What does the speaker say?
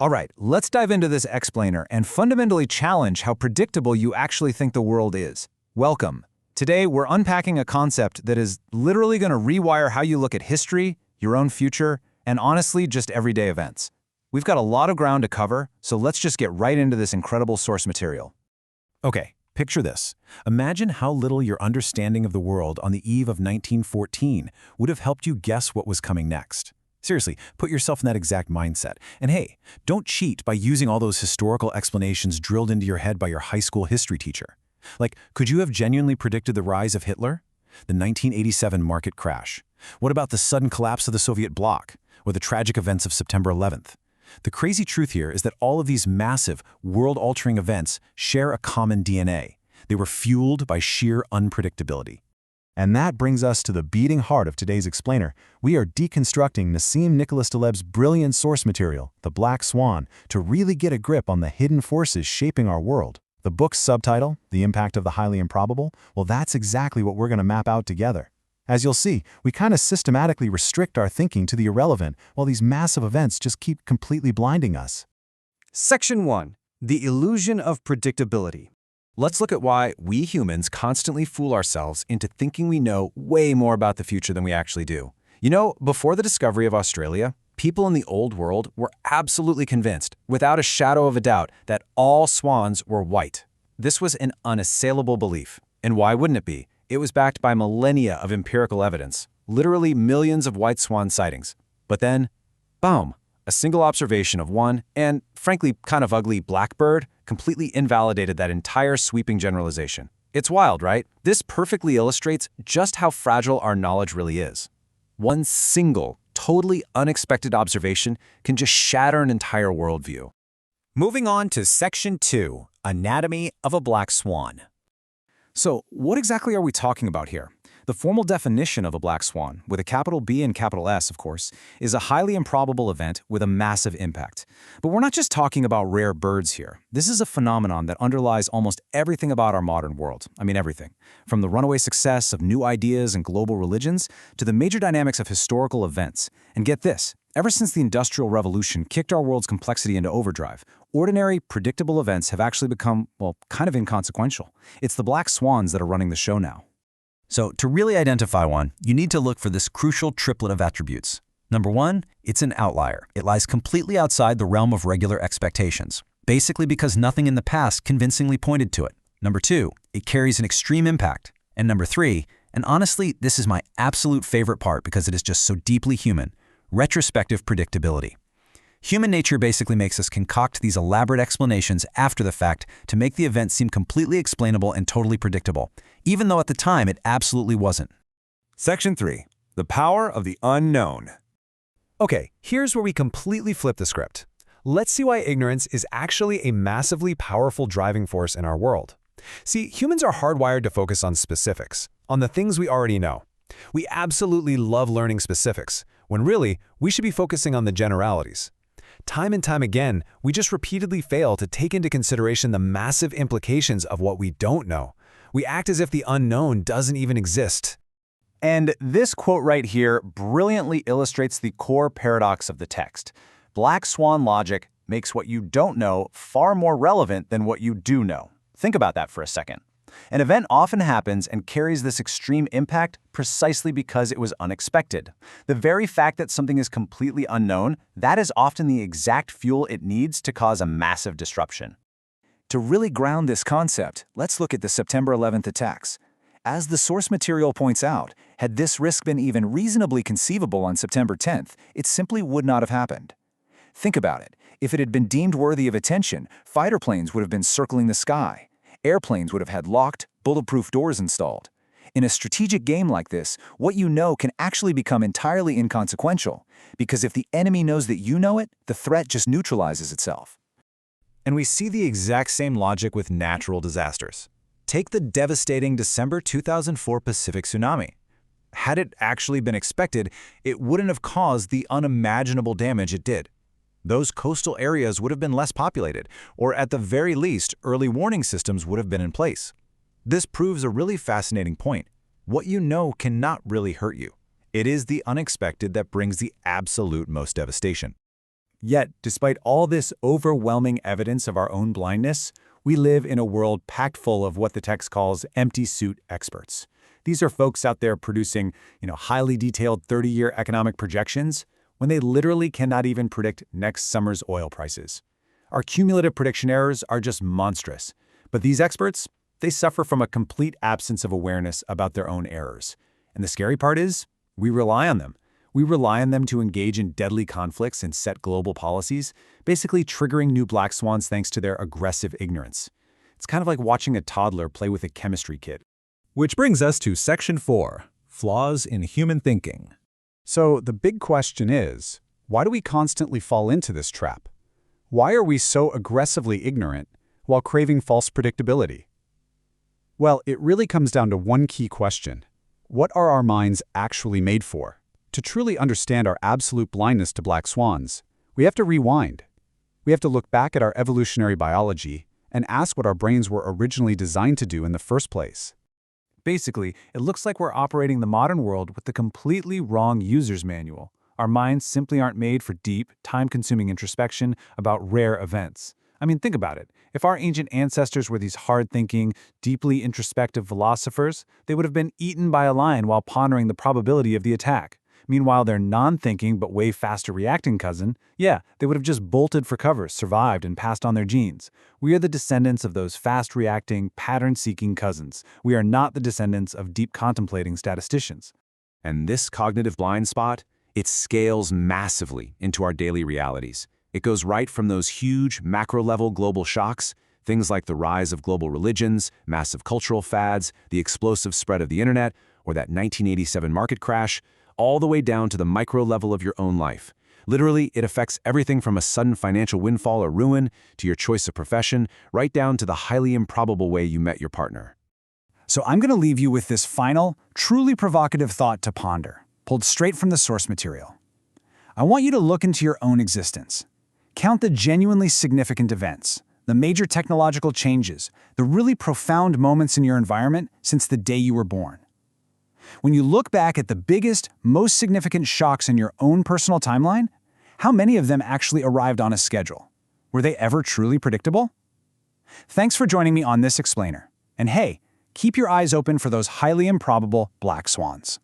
All right, let's dive into this explainer and fundamentally challenge how predictable you actually think the world is. Welcome. Today, we're unpacking a concept that is literally going to rewire how you look at history, your own future, and honestly, just everyday events. We've got a lot of ground to cover, so let's just get right into this incredible source material. Okay, picture this. Imagine how little your understanding of the world on the eve of 1914 would have helped you guess what was coming next. Seriously, put yourself in that exact mindset. And hey, don't cheat by using all those historical explanations drilled into your head by your high school history teacher. Like, could you have genuinely predicted the rise of Hitler? The 1987 market crash? What about the sudden collapse of the Soviet bloc? Or the tragic events of September 11th? The crazy truth here is that all of these massive, world-altering events share a common DNA. They were fueled by sheer unpredictability. And that brings us to the beating heart of today's explainer. We are deconstructing Nassim Taleb's brilliant source material, The Black Swan, to really get a grip on the hidden forces shaping our world. The book's subtitle, The Impact of the Highly Improbable, well, that's exactly what we're going to map out together. As you'll see, we kind of systematically restrict our thinking to the irrelevant, while these massive events just keep completely blinding us. Section 1. The illusion of predictability. Let's look at why we humans constantly fool ourselves into thinking we know way more about the future than we actually do. You know, before the discovery of Australia, people in the old world were absolutely convinced, without a shadow of a doubt, that all swans were white. This was an unassailable belief. And why wouldn't it be? It was backed by millennia of empirical evidence, literally millions of white swan sightings. But then, boom, a single observation of one, and frankly kind of ugly blackbird, completely invalidated that entire sweeping generalization. It's wild, right? This perfectly illustrates just how fragile our knowledge really is. One single, totally unexpected observation can just shatter an entire worldview. Moving on to Section 2, Anatomy of a Black Swan. So, what exactly are we talking about here? The formal definition of a black swan, with a capital B and capital S, of course, is a highly improbable event with a massive impact. But we're not just talking about rare birds here. This is a phenomenon that underlies almost everything about our modern world. I mean, everything. From the runaway success of new ideas and global religions to the major dynamics of historical events. And get this, ever since the Industrial Revolution kicked our world's complexity into overdrive, ordinary, predictable events have actually become, well, kind of inconsequential. It's the black swans that are running the show now. So, to really identify one, you need to look for this crucial triplet of attributes. Number one, it's an outlier. It lies completely outside the realm of regular expectations, basically because nothing in the past convincingly pointed to it. Number two, it carries an extreme impact. And number three, and honestly, this is my absolute favorite part because it is just so deeply human, retrospective predictability. Human nature basically makes us concoct these elaborate explanations after the fact to make the event seem completely explainable and totally predictable, even though at the time it absolutely wasn't. Section 3. The power of the unknown. Okay, here's where we completely flip the script. Let's see why ignorance is actually a massively powerful driving force in our world. See, humans are hardwired to focus on specifics, on the things we already know. We absolutely love learning specifics, when really, we should be focusing on the generalities. Time and time again, we just repeatedly fail to take into consideration the massive implications of what we don't know. We act as if the unknown doesn't even exist. And this quote right here brilliantly illustrates the core paradox of the text. Black swan logic makes what you don't know far more relevant than what you do know. Think about that for a second. An event often happens and carries this extreme impact precisely because it was unexpected. The very fact that something is completely unknown, that is often the exact fuel it needs to cause a massive disruption. To really ground this concept, let's look at the September 11th attacks. As the source material points out, had this risk been even reasonably conceivable on September 10th, it simply would not have happened. Think about it. If it had been deemed worthy of attention, fighter planes would have been circling the sky. Airplanes would have had locked, bulletproof doors installed. In a strategic game like this, what you know can actually become entirely inconsequential, because if the enemy knows that you know it, the threat just neutralizes itself. And we see the exact same logic with natural disasters. Take the devastating December 2004 Pacific tsunami. Had it actually been expected, it wouldn't have caused the unimaginable damage it did. Those coastal areas would have been less populated, or at the very least, early warning systems would have been in place. This proves a really fascinating point. What you know cannot really hurt you. It is the unexpected that brings the absolute most devastation. Yet, despite all this overwhelming evidence of our own blindness, we live in a world packed full of what the text calls empty suit experts. These are folks out there producing, highly detailed 30-year economic projections when they literally cannot even predict next summer's oil prices. Our cumulative prediction errors are just monstrous. But these experts, they suffer from a complete absence of awareness about their own errors. And the scary part is, we rely on them. We rely on them to engage in deadly conflicts and set global policies, basically triggering new black swans thanks to their aggressive ignorance. It's kind of like watching a toddler play with a chemistry kit. Which brings us to Section 4, Flaws in Human Thinking. So the big question is, why do we constantly fall into this trap? Why are we so aggressively ignorant while craving false predictability? Well, it really comes down to one key question. What are our minds actually made for? To truly understand our absolute blindness to black swans, we have to rewind. We have to look back at our evolutionary biology and ask what our brains were originally designed to do in the first place. Basically, it looks like we're operating the modern world with the completely wrong user's manual. Our minds simply aren't made for deep, time-consuming introspection about rare events. I mean, think about it. If our ancient ancestors were these hard-thinking, deeply introspective philosophers, they would have been eaten by a lion while pondering the probability of the attack. Meanwhile, their non-thinking but way faster reacting cousin, they would have just bolted for cover, survived, and passed on their genes. We are the descendants of those fast-reacting, pattern-seeking cousins. We are not the descendants of deep-contemplating statisticians. And this cognitive blind spot, it scales massively into our daily realities. It goes right from those huge, macro-level global shocks, things like the rise of global religions, massive cultural fads, the explosive spread of the internet, or that 1987 market crash, all the way down to the micro level of your own life. Literally, it affects everything from a sudden financial windfall or ruin to your choice of profession, right down to the highly improbable way you met your partner. So I'm going to leave you with this final, truly provocative thought to ponder, pulled straight from the source material. I want you to look into your own existence. Count the genuinely significant events, the major technological changes, the really profound moments in your environment since the day you were born. When you look back at the biggest, most significant shocks in your own personal timeline, how many of them actually arrived on a schedule? Were they ever truly predictable? Thanks for joining me on this explainer. And hey, keep your eyes open for those highly improbable black swans.